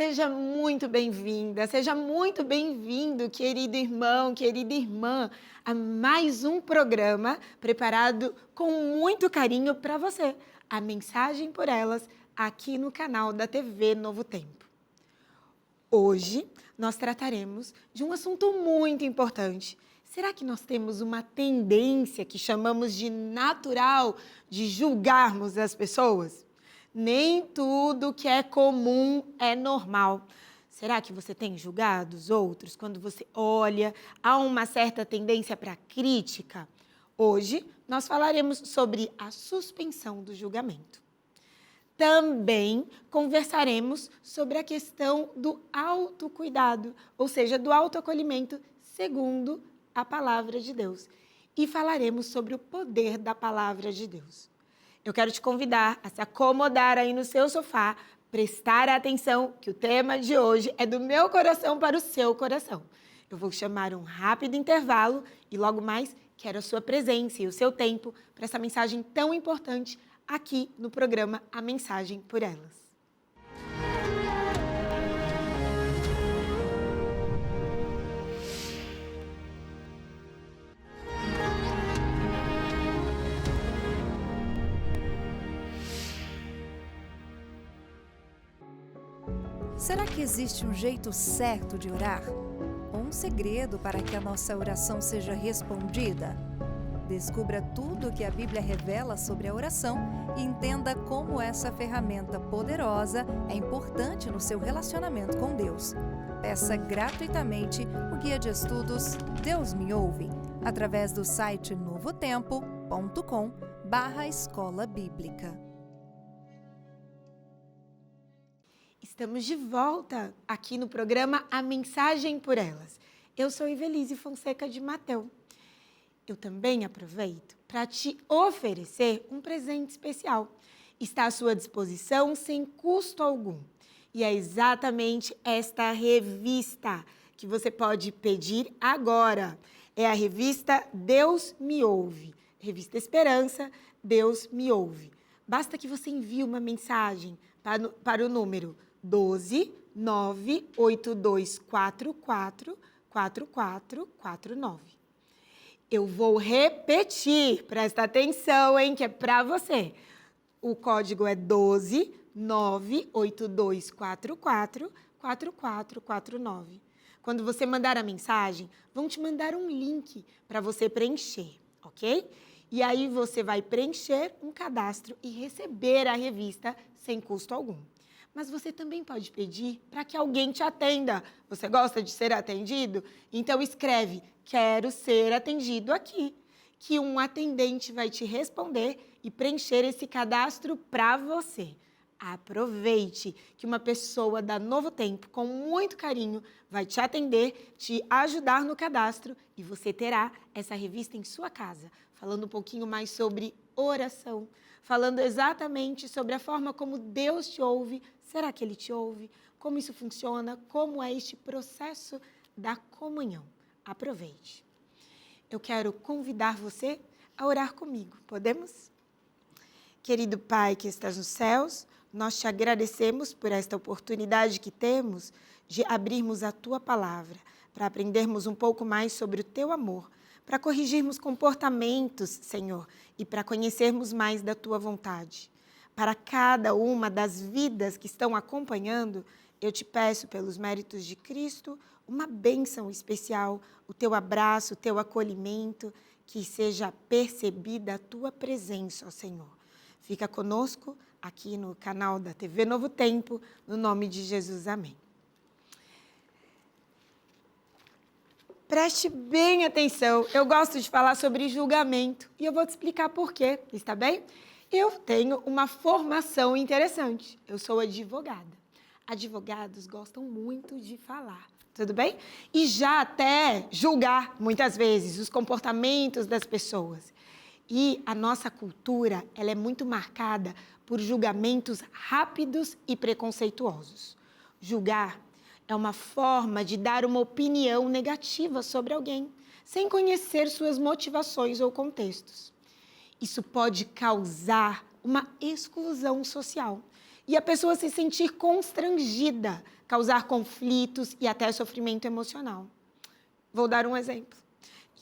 seja muito bem-vinda, seja muito bem-vindo, querido irmão, querida irmã, a mais um programa preparado com muito carinho para você, a Mensagem por Elas, aqui no canal da TV Novo Tempo. Hoje, nós trataremos de um assunto muito importante. Será que nós temos uma tendência que chamamos de natural de julgarmos as pessoas? Nem tudo que é comum é normal. Será que você tem julgado os outros quando você olha? Há uma certa tendência para crítica? Hoje, nós falaremos sobre a suspensão do julgamento. Também conversaremos sobre a questão do autocuidado, ou seja, do autoacolhimento, segundo a palavra de Deus. E falaremos sobre o poder da palavra de Deus. Eu quero te convidar a se acomodar aí no seu sofá, prestar atenção que o tema de hoje é do meu coração para o seu coração. Eu vou chamar um rápido intervalo e logo mais quero a sua presença e o seu tempo para essa mensagem tão importante aqui no programa A Mensagem por Elas. Será que existe um jeito certo de orar? Ou um segredo para que a nossa oração seja respondida? Descubra tudo o que a Bíblia revela sobre a oração e entenda como essa ferramenta poderosa é importante no seu relacionamento com Deus. Peça gratuitamente o guia de estudos Deus Me Ouve, através do site novotempo.com/escola bíblica. Estamos de volta aqui no programa A Mensagem por Elas. Eu sou Ivelise Fonseca de Mateu. Eu também aproveito para te oferecer um presente especial. Está à sua disposição sem custo algum. E é exatamente esta revista que você pode pedir agora. É a revista Deus Me Ouve. Revista Esperança, Deus Me Ouve. Basta que você envie uma mensagem para o número 12 98244 4449. Eu vou repetir, presta atenção, hein, que é para você. O código é 12 98244 4449. Quando você mandar a mensagem, vão te mandar um link para você preencher, ok? E aí você vai preencher um cadastro e receber a revista sem custo algum. Mas você também pode pedir para que alguém te atenda. Você gosta de ser atendido? Então escreve, quero ser atendido aqui, que um atendente vai te responder e preencher esse cadastro para você. Aproveite que uma pessoa da Novo Tempo, com muito carinho, vai te atender, te ajudar no cadastro e você terá essa revista em sua casa, falando um pouquinho mais sobre oração, falando exatamente sobre a forma como Deus te ouve. Será que Ele te ouve? Como isso funciona? Como é este processo da comunhão? Aproveite. Eu quero convidar você a orar comigo. Podemos? Querido Pai que estás nos céus, nós te agradecemos por esta oportunidade que temos de abrirmos a Tua palavra, para aprendermos um pouco mais sobre o Teu amor, para corrigirmos comportamentos, Senhor, e para conhecermos mais da Tua vontade. Para cada uma das vidas que estão acompanhando, eu te peço, pelos méritos de Cristo, uma bênção especial, o Teu abraço, o Teu acolhimento, que seja percebida a Tua presença, ó Senhor. Fica conosco aqui no canal da TV Novo Tempo, no nome de Jesus, amém. Preste bem atenção, eu gosto de falar sobre julgamento e eu vou te explicar por quê, está bem? Eu tenho uma formação interessante, eu sou advogada. Advogados gostam muito de falar, tudo bem? E já até julgar, muitas vezes, os comportamentos das pessoas. E a nossa cultura, ela é muito marcada por julgamentos rápidos e preconceituosos. Julgar é uma forma de dar uma opinião negativa sobre alguém, sem conhecer suas motivações ou contextos. Isso pode causar uma exclusão social e a pessoa se sentir constrangida, causar conflitos e até sofrimento emocional. Vou dar um exemplo.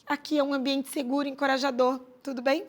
Aqui é um ambiente seguro e encorajador, tudo bem?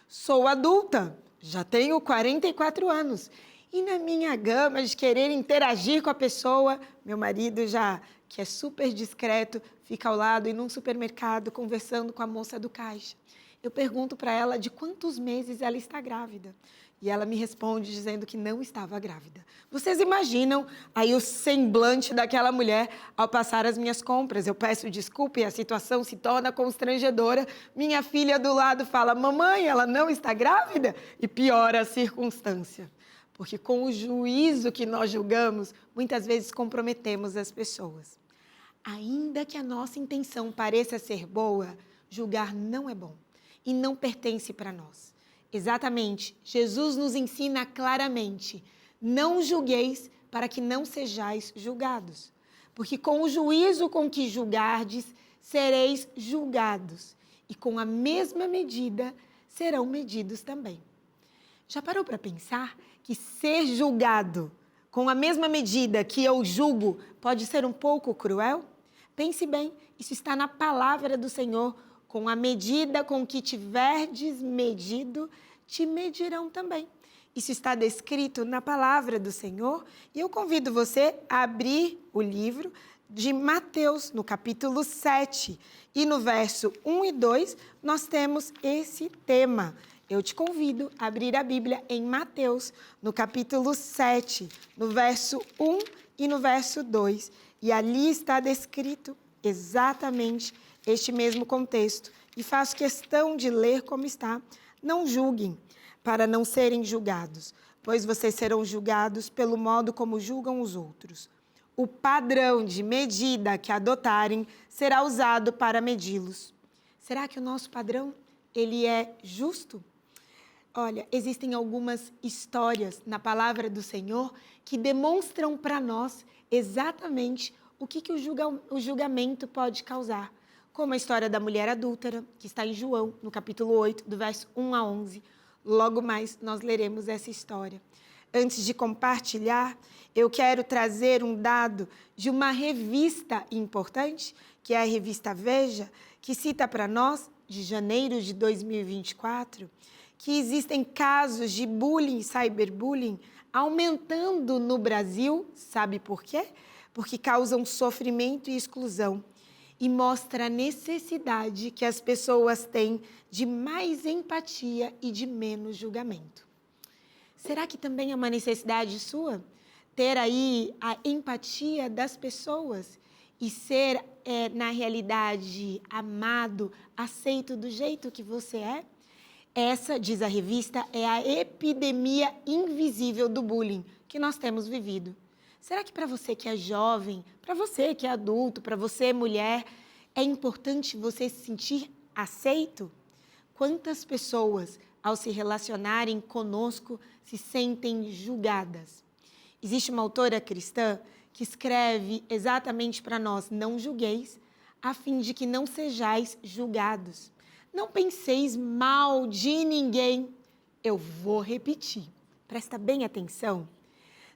Sou adulta, já tenho 44 anos. E na minha gama de querer interagir com a pessoa, meu marido já, que é super discreto, fica ao lado e num supermercado conversando com a moça do caixa. Eu pergunto para ela de quantos meses ela está grávida. E ela me responde dizendo que não estava grávida. Vocês imaginam aí o semblante daquela mulher ao passar as minhas compras. Eu peço desculpa e a situação se torna constrangedora. Minha filha do lado fala, mamãe, ela não está grávida? E piora a circunstância. Porque com o juízo que nós julgamos, muitas vezes comprometemos as pessoas. Ainda que a nossa intenção pareça ser boa, julgar não é bom e não pertence para nós. Exatamente, Jesus nos ensina claramente, não julgueis para que não sejais julgados, porque com o juízo com que julgardes, sereis julgados, e com a mesma medida serão medidos também. Já parou para pensar que ser julgado com a mesma medida que eu julgo pode ser um pouco cruel? Pense bem, isso está na palavra do Senhor. Com a medida com que tiverdes medido, te medirão também. Isso está descrito na palavra do Senhor. E eu convido você a abrir o livro de Mateus, no capítulo 7. E no verso 1 e 2, nós temos esse tema. Eu te convido a abrir a Bíblia em Mateus, no capítulo 7, no verso 1 e no verso 2. E ali está descrito exatamente este mesmo contexto. E faço questão de ler como está. Não julguem, para não serem julgados, pois vocês serão julgados pelo modo como julgam os outros. O padrão de medida que adotarem será usado para medi-los. Será que o nosso padrão, ele é justo? Olha, existem algumas histórias na palavra do Senhor que demonstram para nós exatamente o que o julgamento pode causar. Como a história da mulher adúltera, que está em João, no capítulo 8, do verso 1 a 11. Logo mais nós leremos essa história. Antes de compartilhar, eu quero trazer um dado de uma revista importante, que é a revista Veja, que cita para nós, de janeiro de 2024, que existem casos de bullying, cyberbullying, aumentando no Brasil. Sabe por quê? Porque causam sofrimento e exclusão. E mostra a necessidade que as pessoas têm de mais empatia e de menos julgamento. Será que também é uma necessidade sua? Ter aí a empatia das pessoas e ser, na realidade, amado, aceito do jeito que você é? Essa, diz a revista, é a epidemia invisível do bullying que nós temos vivido. Será que para você que é jovem, para você que é adulto, para você mulher, é importante você se sentir aceito? Quantas pessoas, ao se relacionarem conosco, se sentem julgadas? Existe uma autora cristã que escreve exatamente para nós, não julgueis, a fim de que não sejais julgados. Não penseis mal de ninguém. Eu vou repetir, presta bem atenção.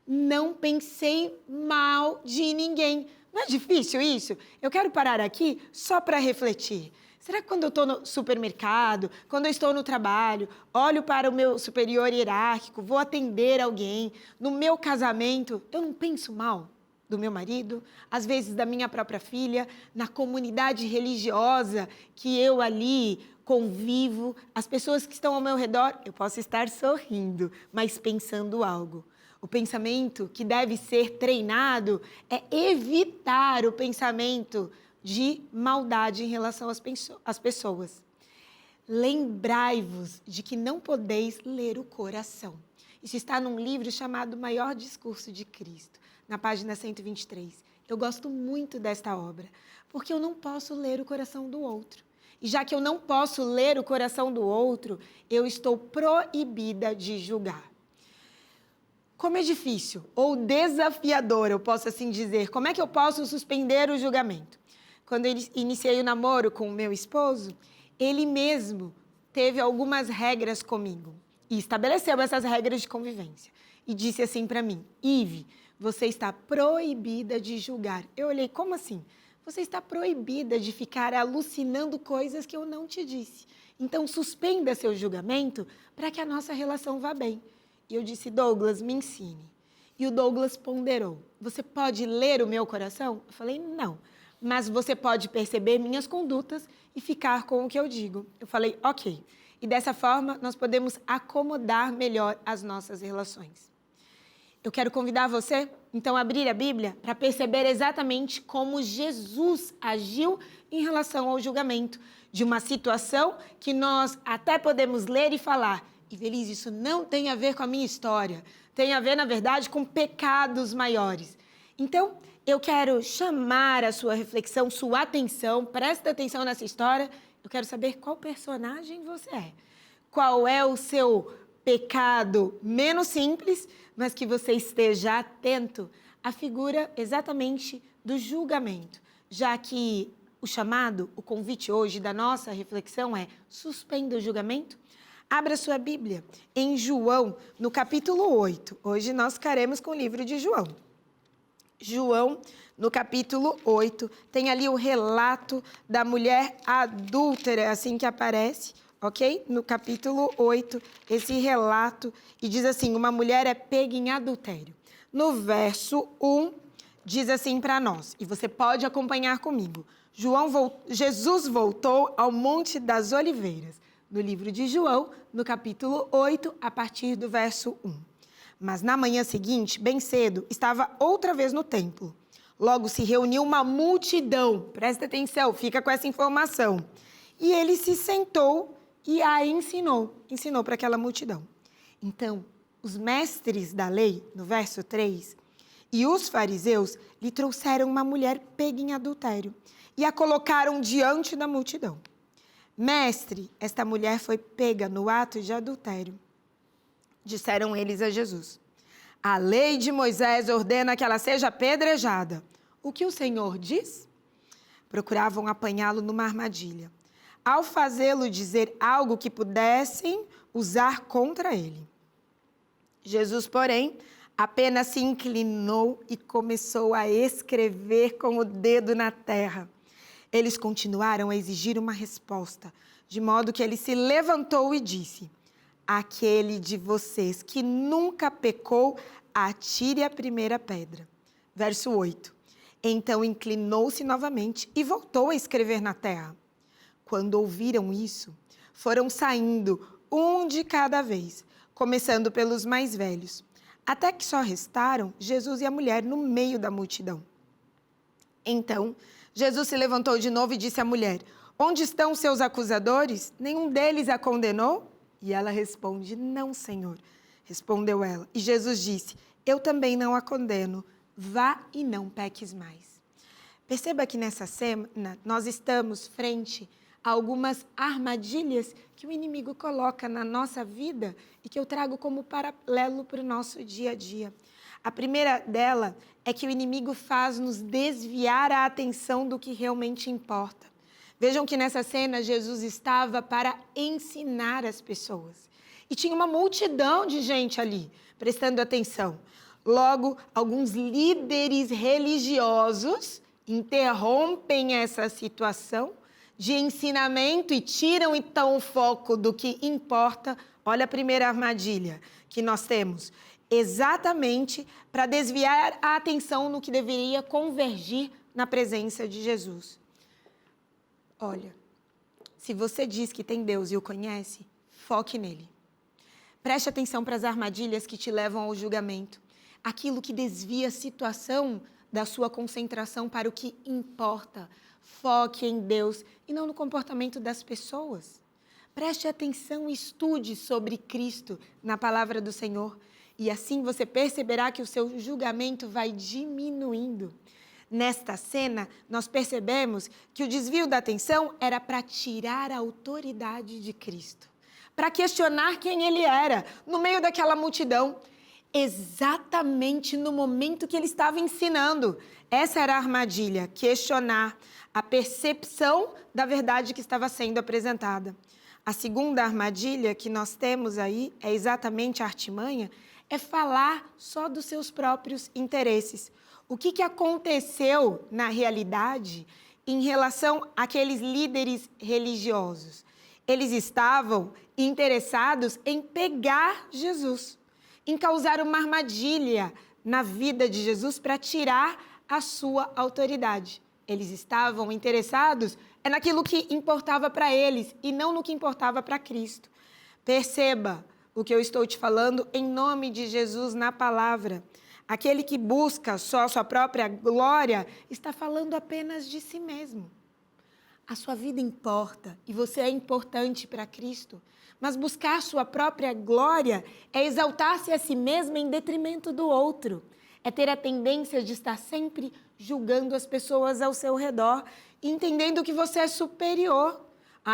Não pensei mal de ninguém. Não é difícil isso? Eu quero parar aqui só para refletir. Será que quando eu estou no supermercado, quando eu estou no trabalho, olho para o meu superior hierárquico, vou atender alguém, no meu casamento, eu não penso mal do meu marido, às vezes da minha própria filha, na comunidade religiosa que eu ali convivo, as pessoas que estão ao meu redor, eu posso estar sorrindo, mas pensando algo. O pensamento que deve ser treinado é evitar o pensamento de maldade em relação às pessoas. Lembrai-vos de que não podeis ler o coração. Isso está num livro chamado Maior Discurso de Cristo, na página 123. Eu gosto muito desta obra, porque eu não posso ler o coração do outro. E já que eu não posso ler o coração do outro, eu estou proibida de julgar. Como é difícil ou desafiador, eu posso assim dizer, como é que eu posso suspender o julgamento? Quando eu iniciei o namoro com o meu esposo, ele mesmo teve algumas regras comigo e estabeleceu essas regras de convivência. e disse assim para mim: Ive, você está proibida de julgar. Eu olhei, como assim? Você está proibida de ficar alucinando coisas que eu não te disse. Então, suspenda seu julgamento para que a nossa relação vá bem. E eu disse: Douglas, me ensine. E o Douglas ponderou: você pode ler o meu coração? Eu falei: não, mas você pode perceber minhas condutas e ficar com o que eu digo. Eu falei: ok. E dessa forma, nós podemos acomodar melhor as nossas relações. Eu quero convidar você, então, a abrir a Bíblia para perceber exatamente como Jesus agiu em relação ao julgamento de uma situação que nós até podemos ler e falar: Ivelise, isso não tem a ver com a minha história, tem a ver, na verdade, com pecados maiores. Então, eu quero chamar a sua reflexão, sua atenção, presta atenção nessa história. Eu quero saber qual personagem você é. Qual é o seu pecado menos simples, mas que você esteja atento à figura exatamente do julgamento, já que o chamado, o convite hoje da nossa reflexão é: suspenda o julgamento. Abra sua Bíblia em João, no capítulo 8. Hoje nós ficaremos com o livro de João. João, no capítulo 8, tem ali o relato da mulher adúltera, assim que aparece, ok? No capítulo 8, esse relato, e diz assim: uma mulher é pega em adultério. No verso 1, diz assim para nós, e você pode acompanhar comigo. Jesus voltou ao Monte das Oliveiras, no livro de João, no capítulo 8, a partir do verso 1. Mas na manhã seguinte, bem cedo, estava outra vez no templo. Logo se reuniu uma multidão, presta atenção, fica com essa informação. E ele se sentou e a ensinou para aquela multidão. Então, os mestres da lei, no verso 3, e os fariseus lhe trouxeram uma mulher pega em adultério e a colocaram diante da multidão. Mestre, esta mulher foi pega no ato de adultério. Disseram eles a Jesus: a lei de Moisés ordena que ela seja apedrejada. O que o Senhor diz? Procuravam apanhá-lo numa armadilha, ao fazê-lo dizer algo que pudessem usar contra ele. Jesus, porém, apenas se inclinou e começou a escrever com o dedo na terra. Eles continuaram a exigir uma resposta, de modo que ele se levantou e disse: aquele de vocês que nunca pecou, atire a primeira pedra. Verso 8. Então inclinou-se novamente e voltou a escrever na terra. Quando ouviram isso, foram saindo um de cada vez, começando pelos mais velhos, até que só restaram Jesus e a mulher no meio da multidão. Então, Jesus se levantou de novo e disse à mulher: onde estão seus acusadores? Nenhum deles a condenou? E ela responde: não, Senhor. Respondeu ela. E Jesus disse: eu também não a condeno. Vá e não peques mais. Perceba que nessa cena nós estamos frente a algumas armadilhas que o inimigo coloca na nossa vida e que eu trago como paralelo para o nosso dia a dia. A primeira dela é que o inimigo faz nos desviar a atenção do que realmente importa. Vejam que nessa cena Jesus estava para ensinar as pessoas. E tinha uma multidão de gente ali, prestando atenção. Logo, alguns líderes religiosos interrompem essa situação de ensinamento e tiram então o foco do que importa. Olha a primeira armadilha que nós temos. Exatamente para desviar a atenção no que deveria convergir na presença de Jesus. Olha, se você diz que tem Deus e o conhece, foque nele. Preste atenção para as armadilhas que te levam ao julgamento. Aquilo que desvia a situação da sua concentração para o que importa. Foque em Deus e não no comportamento das pessoas. Preste atenção e estude sobre Cristo na palavra do Senhor. E assim você perceberá que o seu julgamento vai diminuindo. Nesta cena, nós percebemos que o desvio da atenção era para tirar a autoridade de Cristo, para questionar quem ele era no meio daquela multidão, exatamente no momento que ele estava ensinando. Essa era a armadilha, questionar a percepção da verdade que estava sendo apresentada. A segunda armadilha que nós temos aí, é exatamente a artimanha, é falar só dos seus próprios interesses. O que aconteceu na realidade em relação àqueles líderes religiosos? Eles estavam interessados em pegar Jesus, em causar uma armadilha na vida de Jesus para tirar a sua autoridade. Eles estavam interessados naquilo que importava para eles e não no que importava para Cristo. Perceba o que eu estou te falando em nome de Jesus na palavra. Aquele que busca só a sua própria glória está falando apenas de si mesmo. A sua vida importa e você é importante para Cristo, mas buscar sua própria glória é exaltar-se a si mesmo em detrimento do outro. É ter a tendência de estar sempre julgando as pessoas ao seu redor e entendendo que você é superior.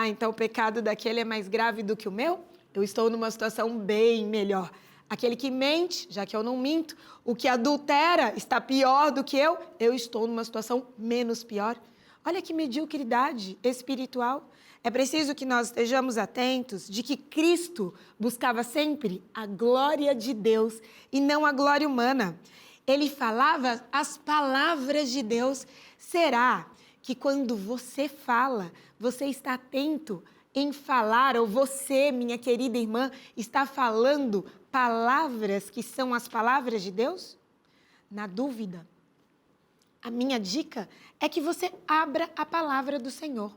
Então o pecado daquele é mais grave do que o meu? Eu estou numa situação bem melhor. Aquele que mente, já que eu não minto, o que adultera está pior do que eu estou numa situação menos pior. Olha que mediocridade espiritual. É preciso que nós estejamos atentos de que Cristo buscava sempre a glória de Deus e não a glória humana. Ele falava as palavras de Deus. Será que quando você fala, você está atento em falar, ou você, minha querida irmã, está falando palavras que são as palavras de Deus? Na dúvida, a minha dica é que você abra a palavra do Senhor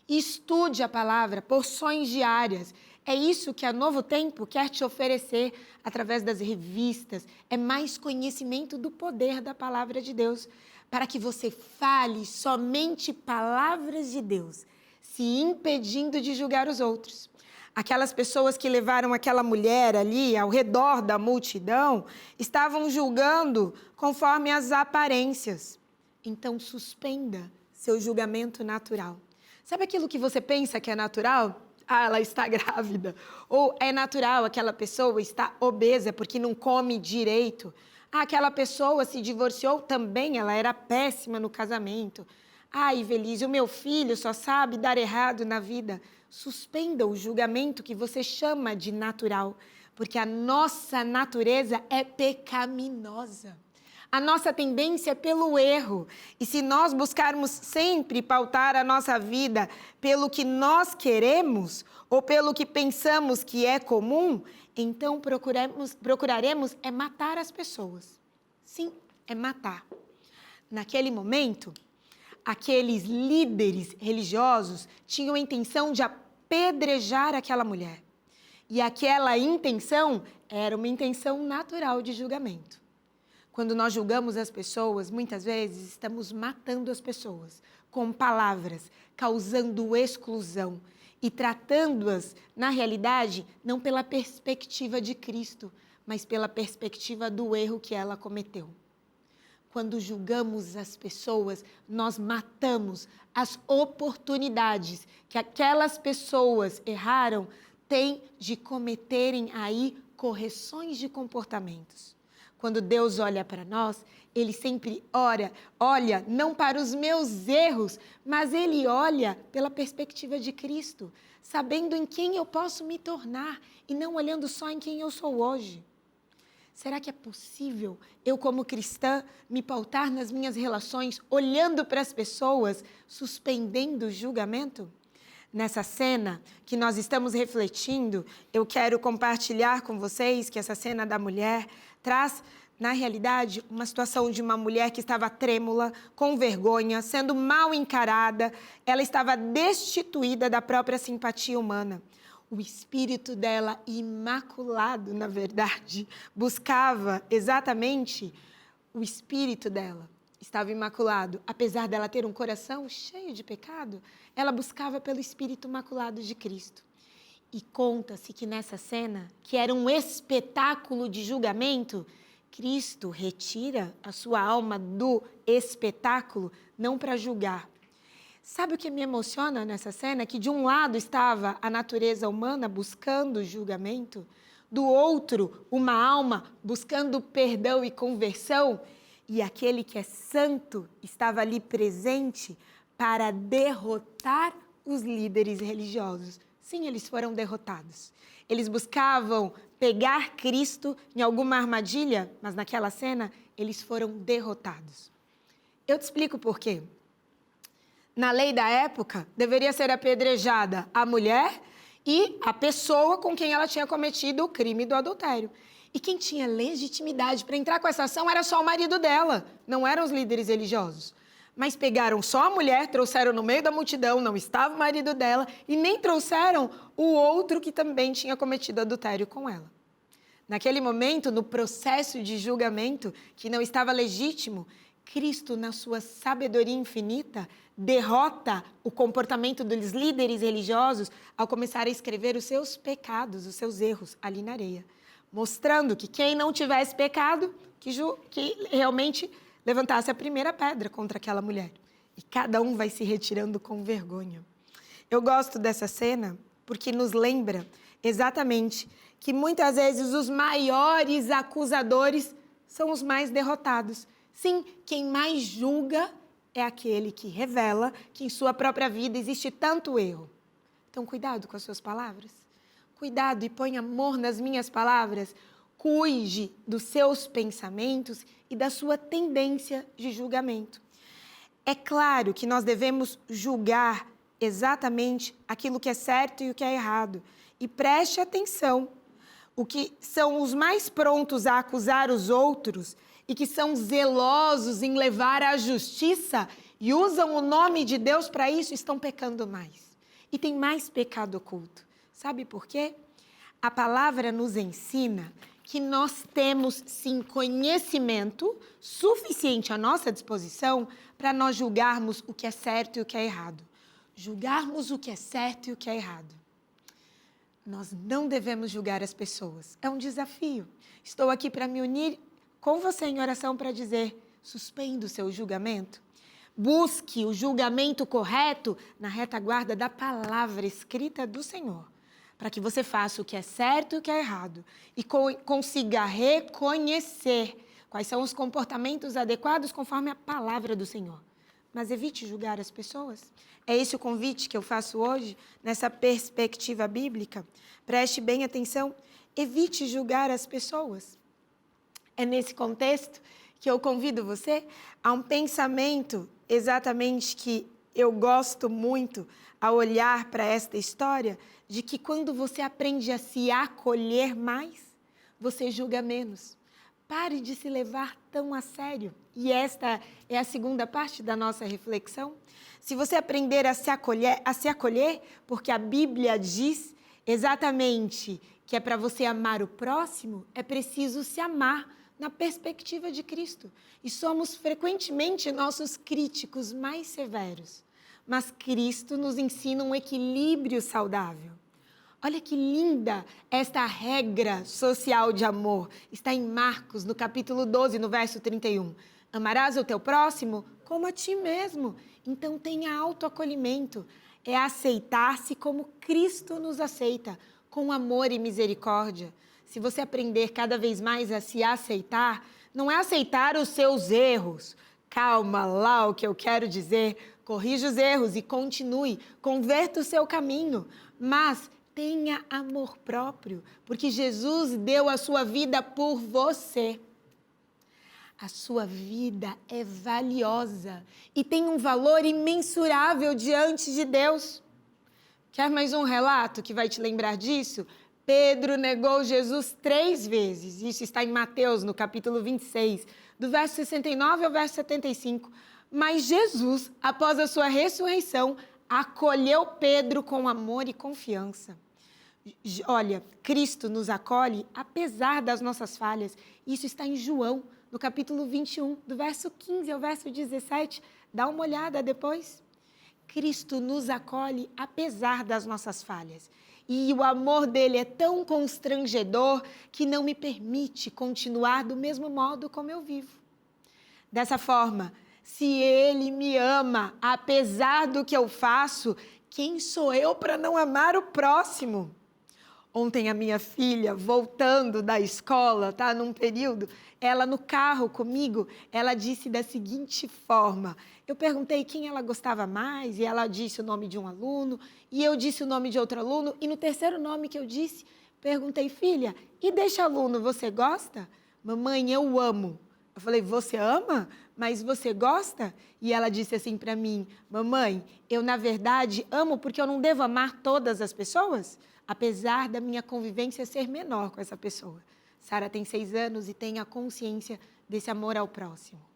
e estude a palavra, porções diárias. É isso que a Novo Tempo quer te oferecer através das revistas. É mais conhecimento do poder da palavra de Deus, para que você fale somente palavras de Deus, se impedindo de julgar os outros. Aquelas pessoas que levaram aquela mulher ali ao redor da multidão estavam julgando conforme as aparências. Então, suspenda seu julgamento natural. Sabe aquilo que você pensa que é natural? Ela está grávida. Ou é natural aquela pessoa está obesa porque não come direito. Aquela pessoa se divorciou também, ela era péssima no casamento. Ivelise, o meu filho só sabe dar errado na vida. Suspenda o julgamento que você chama de natural, porque a nossa natureza é pecaminosa. A nossa tendência é pelo erro. E se nós buscarmos sempre pautar a nossa vida pelo que nós queremos ou pelo que pensamos que é comum, então procuraremos é matar as pessoas. Sim, é matar. Naquele momento, aqueles líderes religiosos tinham a intenção de apedrejar aquela mulher. E aquela intenção era uma intenção natural de julgamento. Quando nós julgamos as pessoas, muitas vezes estamos matando as pessoas com palavras, causando exclusão e tratando-as, na realidade, não pela perspectiva de Cristo, mas pela perspectiva do erro que ela cometeu. Quando julgamos as pessoas, nós matamos as oportunidades que aquelas pessoas erraram têm de cometerem aí correções de comportamentos. Quando Deus olha para nós, Ele sempre olha não para os meus erros, mas Ele olha pela perspectiva de Cristo, sabendo em quem eu posso me tornar e não olhando só em quem eu sou hoje. Será que é possível eu, como cristã, me pautar nas minhas relações, olhando para as pessoas, suspendendo o julgamento? Nessa cena que nós estamos refletindo, eu quero compartilhar com vocês que essa cena da mulher traz, na realidade, uma situação de uma mulher que estava trêmula, com vergonha, sendo mal encarada. Ela estava destituída da própria simpatia humana. O espírito dela, imaculado, na verdade, buscava exatamente o espírito dela. Estava imaculado. Apesar dela ter um coração cheio de pecado, ela buscava pelo espírito imaculado de Cristo. E conta-se que nessa cena, que era um espetáculo de julgamento, Cristo retira a sua alma do espetáculo, não para julgar. Sabe o que me emociona nessa cena? Que de um lado estava a natureza humana buscando julgamento, do outro, uma alma buscando perdão e conversão, e aquele que é santo estava ali presente para derrotar os líderes religiosos. Sim, eles foram derrotados. Eles buscavam pegar Cristo em alguma armadilha, mas naquela cena, eles foram derrotados. Eu te explico por quê. Na lei da época, deveria ser apedrejada a mulher e a pessoa com quem ela tinha cometido o crime do adultério. E quem tinha legitimidade para entrar com essa ação era só o marido dela, não eram os líderes religiosos. Mas pegaram só a mulher, trouxeram no meio da multidão, não estava o marido dela, e nem trouxeram o outro que também tinha cometido adultério com ela. Naquele momento, no processo de julgamento, que não estava legítimo, Cristo, na sua sabedoria infinita, derrota o comportamento dos líderes religiosos ao começar a escrever os seus pecados, os seus erros ali na areia, mostrando que quem não tivesse pecado, que realmente levantasse a primeira pedra contra aquela mulher. E cada um vai se retirando com vergonha. Eu gosto dessa cena porque nos lembra exatamente que muitas vezes os maiores acusadores são os mais derrotados. Sim, quem mais julga é aquele que revela que em sua própria vida existe tanto erro. Então, cuidado com as suas palavras. Cuidado e põe amor nas minhas palavras. Cuide dos seus pensamentos e da sua tendência de julgamento. É claro que nós devemos julgar exatamente aquilo que é certo e o que é errado. E preste atenção, o que são os mais prontos a acusar os outros e que são zelosos em levar à justiça e usam o nome de Deus para isso, estão pecando mais. E tem mais pecado oculto. Sabe por quê? A palavra nos ensina que nós temos, sim, conhecimento suficiente à nossa disposição para nós julgarmos o que é certo e o que é errado. Julgarmos o que é certo e o que é errado. Nós não devemos julgar as pessoas. É um desafio. Estou aqui para me unir com você em oração para dizer, suspenda o seu julgamento. Busque o julgamento correto na retaguarda da palavra escrita do Senhor, para que você faça o que é certo e o que é errado e consiga reconhecer quais são os comportamentos adequados conforme a palavra do Senhor. Mas evite julgar as pessoas. É esse o convite que eu faço hoje, nessa perspectiva bíblica. Preste bem atenção, evite julgar as pessoas. É nesse contexto que eu convido você a um pensamento exatamente que eu gosto muito a olhar para esta história, de que quando você aprende a se acolher mais, você julga menos. Pare de se levar tão a sério. E esta é a segunda parte da nossa reflexão. Se você aprender a se acolher, porque a Bíblia diz exatamente que é para você amar o próximo, é preciso se amar na perspectiva de Cristo. E somos frequentemente nossos críticos mais severos. Mas Cristo nos ensina um equilíbrio saudável. Olha que linda esta regra social de amor. Está em Marcos, no capítulo 12, no verso 31. Amarás o teu próximo como a ti mesmo. Então tenha autoacolhimento. É aceitar-se como Cristo nos aceita, com amor e misericórdia. Se você aprender cada vez mais a se aceitar, não é aceitar os seus erros. Calma lá o que eu quero dizer. Corrija os erros e continue. Converta o seu caminho. Mas tenha amor próprio, porque Jesus deu a sua vida por você. A sua vida é valiosa e tem um valor imensurável diante de Deus. Quer mais um relato que vai te lembrar disso? Pedro negou Jesus 3 vezes. Isso está em Mateus, no capítulo 26, do verso 69 ao verso 75. Mas Jesus, após a sua ressurreição, acolheu Pedro com amor e confiança. Olha, Cristo nos acolhe apesar das nossas falhas. Isso está em João, no capítulo 21, do verso 15 ao verso 17. Dá uma olhada depois. Cristo nos acolhe apesar das nossas falhas. E o amor dele é tão constrangedor que não me permite continuar do mesmo modo como eu vivo. Dessa forma, se ele me ama apesar do que eu faço, quem sou eu para não amar o próximo? Ontem a minha filha, voltando da escola, tá, num período, ela no carro comigo, ela disse da seguinte forma, eu perguntei quem ela gostava mais e ela disse o nome de um aluno e eu disse o nome de outro aluno e no terceiro nome que eu disse, perguntei, filha, e deste aluno você gosta? Mamãe, eu amo. Eu falei, você ama? Mas você gosta? E ela disse assim para mim, mamãe, eu na verdade amo porque eu não devo amar todas as pessoas? Apesar da minha convivência ser menor com essa pessoa. Sara tem 6 anos e tem a consciência desse amor ao próximo.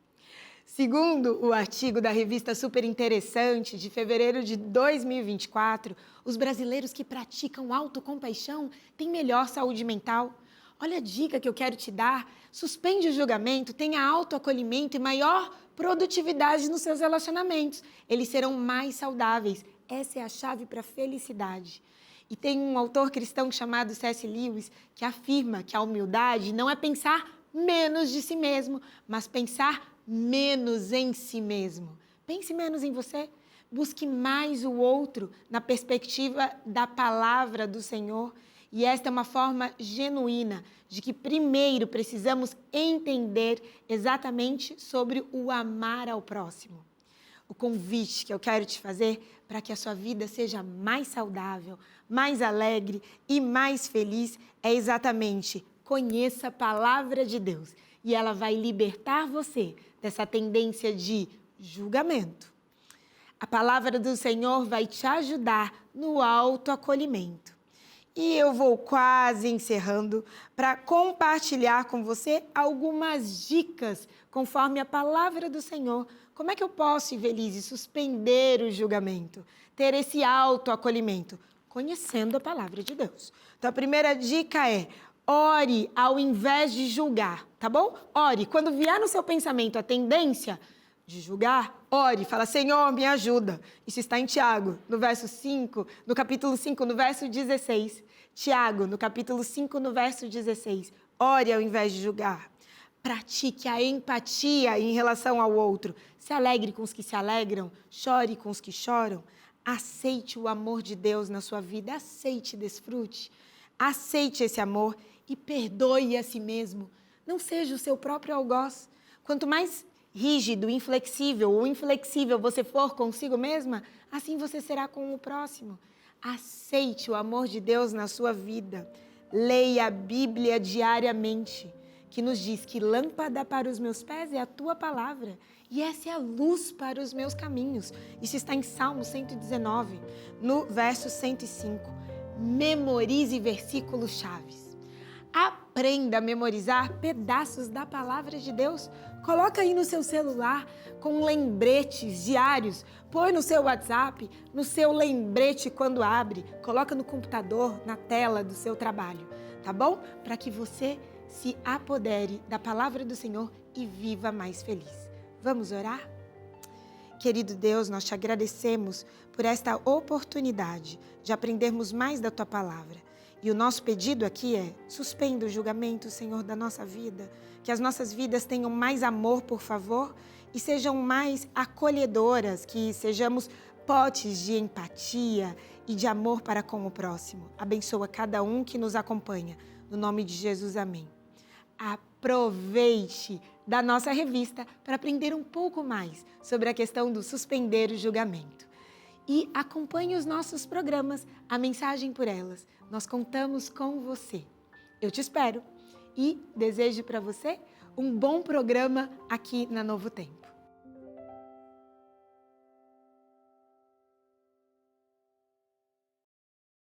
Segundo o artigo da revista Super Interessante, de fevereiro de 2024, os brasileiros que praticam autocompaixão têm melhor saúde mental. Olha a dica que eu quero te dar. Suspende o julgamento, tenha autoacolhimento e maior produtividade nos seus relacionamentos. Eles serão mais saudáveis. Essa é a chave para a felicidade. E tem um autor cristão chamado C.S. Lewis que afirma que a humildade não é pensar menos de si mesmo, mas pensar menos em si mesmo. Pense menos em você. Busque mais o outro na perspectiva da palavra do Senhor. E esta é uma forma genuína de que primeiro precisamos entender exatamente sobre o amar ao próximo. O convite que eu quero te fazer para que a sua vida seja mais saudável, mais alegre e mais feliz é exatamente conheça a palavra de Deus e ela vai libertar você dessa tendência de julgamento. A palavra do Senhor vai te ajudar no autoacolhimento. E eu vou quase encerrando para compartilhar com você algumas dicas conforme a palavra do Senhor. Como é que eu posso, Ivelise, suspender o julgamento, ter esse autoacolhimento? Conhecendo a palavra de Deus. Então, a primeira dica é, ore ao invés de julgar, tá bom? Ore. Quando vier no seu pensamento a tendência de julgar, ore, fala, Senhor, me ajuda. Isso está em Tiago, no verso 5, no capítulo 5, no verso 16. Tiago, no capítulo 5, no verso 16. Ore ao invés de julgar. Pratique a empatia em relação ao outro. Se alegre com os que se alegram, chore com os que choram. Aceite o amor de Deus na sua vida, aceite e desfrute. Aceite esse amor e perdoe a si mesmo. Não seja o seu próprio algoz. Quanto mais rígido, inflexível ou inflexível você for consigo mesma, assim você será com o próximo. Aceite o amor de Deus na sua vida. Leia a Bíblia diariamente, que nos diz que lâmpada para os meus pés é a tua palavra e essa é a luz para os meus caminhos. Isso está em Salmo 119, no verso 105. Memorize versículos chaves. Aprenda a memorizar pedaços da palavra de Deus. Coloca aí no seu celular com lembretes diários. Põe no seu WhatsApp, no seu lembrete quando abre. Coloca no computador, na tela do seu trabalho, tá bom? Para que você se apodere da palavra do Senhor e viva mais feliz. Vamos orar? Querido Deus, nós te agradecemos por esta oportunidade de aprendermos mais da tua palavra. E o nosso pedido aqui é, suspenda o julgamento, Senhor, da nossa vida, que as nossas vidas tenham mais amor, por favor, e sejam mais acolhedoras, que sejamos potes de empatia e de amor para com o próximo. Abençoa cada um que nos acompanha. No nome de Jesus, amém. Aproveite da nossa revista para aprender um pouco mais sobre a questão do suspender o julgamento. E acompanhe os nossos programas, a mensagem por elas. Nós contamos com você. Eu te espero e desejo para você um bom programa aqui na Novo Tempo.